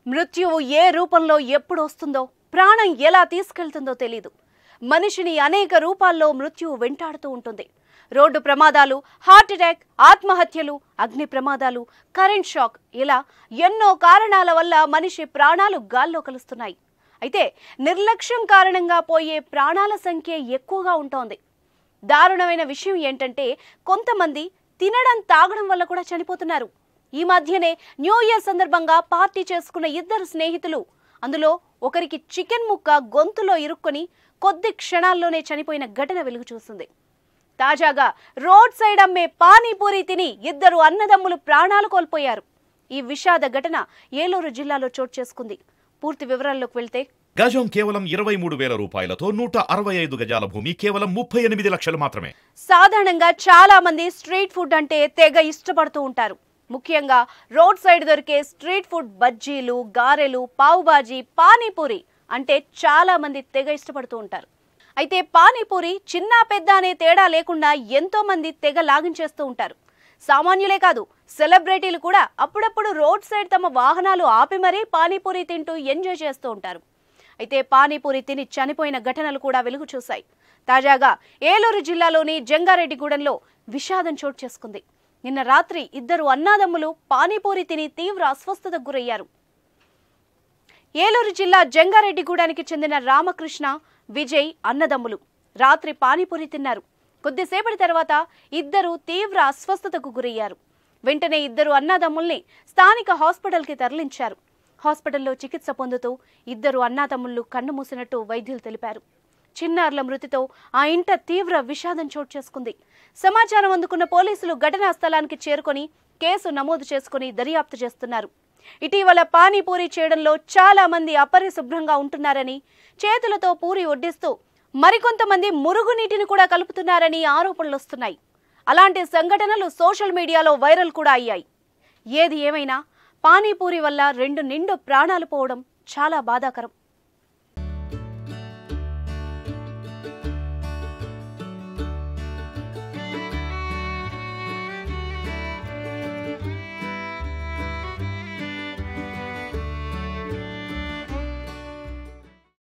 మృత్యువు ఏ రూపంలో ఎప్పుడు వస్తుందో, ప్రాణం ఎలా తీసుకెళ్తుందో తెలియదు. మనిషిని అనేక రూపాల్లో మృత్యువు వెంటాడుతూ ఉంటుంది. రోడ్డు ప్రమాదాలు, హార్ట్ అటాక్, ఆత్మహత్యలు, అగ్ని ప్రమాదాలు, కరెంట్ షాక్, ఇలా ఎన్నో కారణాల వల్ల మనిషి ప్రాణాలు గాల్లో కలుస్తున్నాయి. అయితే నిర్లక్ష్యం కారణంగా పోయే ప్రాణాల సంఖ్య ఎక్కువగా ఉంటోంది. దారుణమైన విషయం ఏంటంటే కొంతమంది తినడం తాగడం వల్ల కూడా చనిపోతున్నారు. ఈ మధ్యనే న్యూ ఇయర్ సందర్భంగా పార్టీ చేసుకున్న ఇద్దరు స్నేహితులు, అందులో ఒకరికి చికెన్ ముక్క గొంతులో ఇరుక్కొని కొద్ది క్షణాల్లోనే చనిపోయిన ఘటన వెలుగు చూసింది. తాజాగా రోడ్ సైడ్ అమ్మే పానీపూరి తిని ఇద్దరు అన్నదమ్ములు ప్రాణాలు కోల్పోయారు. ఈ విషాద ఘటన ఏలూరు జిల్లాలో చోటు చేసుకుంది. పూర్తి వివరాల్లోకి వెళ్తే, గజం కేవలం 23,000 రూపాయలతో 165 గజాల భూమి కేవలం 38 లక్షలు మాత్రమే. సాధారణంగా చాలా మంది స్ట్రీట్ ఫుడ్ అంటే తెగ ఇష్టపడుతూ ఉంటారు. ముఖ్యంగా రోడ్ సైడ్ దొరికే స్ట్రీట్ ఫుడ్ బజ్జీలు, గారెలు, పావుబాజీ, పానీపూరి అంటే చాలా మంది తెగ ఇష్టపడుతూ ఉంటారు. అయితే పానీపూరి చిన్న పెద్ద అనే తేడా లేకుండా ఎంతో మంది తెగ లాగించేస్తూ ఉంటారు. సామాన్యులే కాదు, సెలబ్రిటీలు కూడా అప్పుడప్పుడు రోడ్ సైడ్ తమ వాహనాలు ఆపి మరీ పానీపూరి తింటూ ఎంజాయ్ చేస్తూ ఉంటారు. అయితే పానీపూరి తిని చనిపోయిన ఘటనలు కూడా వెలుగు చూశాయి. తాజాగా ఏలూరు జిల్లాలోని జంగారెడ్డిగూడెంలో విషాదం చోటు చేసుకుంది. నిన్న రాత్రి ఇద్దరు అన్నాదమ్ములు పానీపూరి తిని తీవ్ర అస్వస్థతకు గురయ్యారు. ఏలూరు జిల్లా జంగారెడ్డిగూడానికి చెందిన రామకృష్ణ, విజయ్ అన్నదమ్ములు రాత్రి పానీపూరి తిన్నారు. కొద్దిసేపటి తర్వాత ఇద్దరు తీవ్ర అస్వస్థతకు గురయ్యారు. వెంటనే ఇద్దరు అన్నాదమ్ముల్ని స్థానిక హాస్పిటల్కి తరలించారు. హాస్పిటల్లో చికిత్స పొందుతూ ఇద్దరు అన్నాదమ్ముళ్ళు కన్నుమూసినట్టు వైద్యులు తెలిపారు. చిన్నారుల మృతితో ఆ ఇంట తీవ్ర విషాదం చోటు చేసుకుంది. సమాచారం అందుకున్న పోలీసులు ఘటనా స్థలానికి చేరుకొని కేసు నమోదు చేసుకుని దర్యాప్తు చేస్తున్నారు. ఇటీవల పానీపూరి చేయడంలో చాలా మంది అపరిశుభ్రంగా ఉంటున్నారని, చేతులతో పూరి వడ్డిస్తూ మరికొంతమంది మురుగునీటిని కూడా కలుపుతున్నారని ఆరోపణలు వస్తున్నాయి. అలాంటి సంఘటనలు సోషల్ మీడియాలో వైరల్ కూడా అయ్యాయి. ఏది ఏమైనా పానీపూరి వల్ల 2 నిండు ప్రాణాలు పోవడం చాలా బాధాకరం.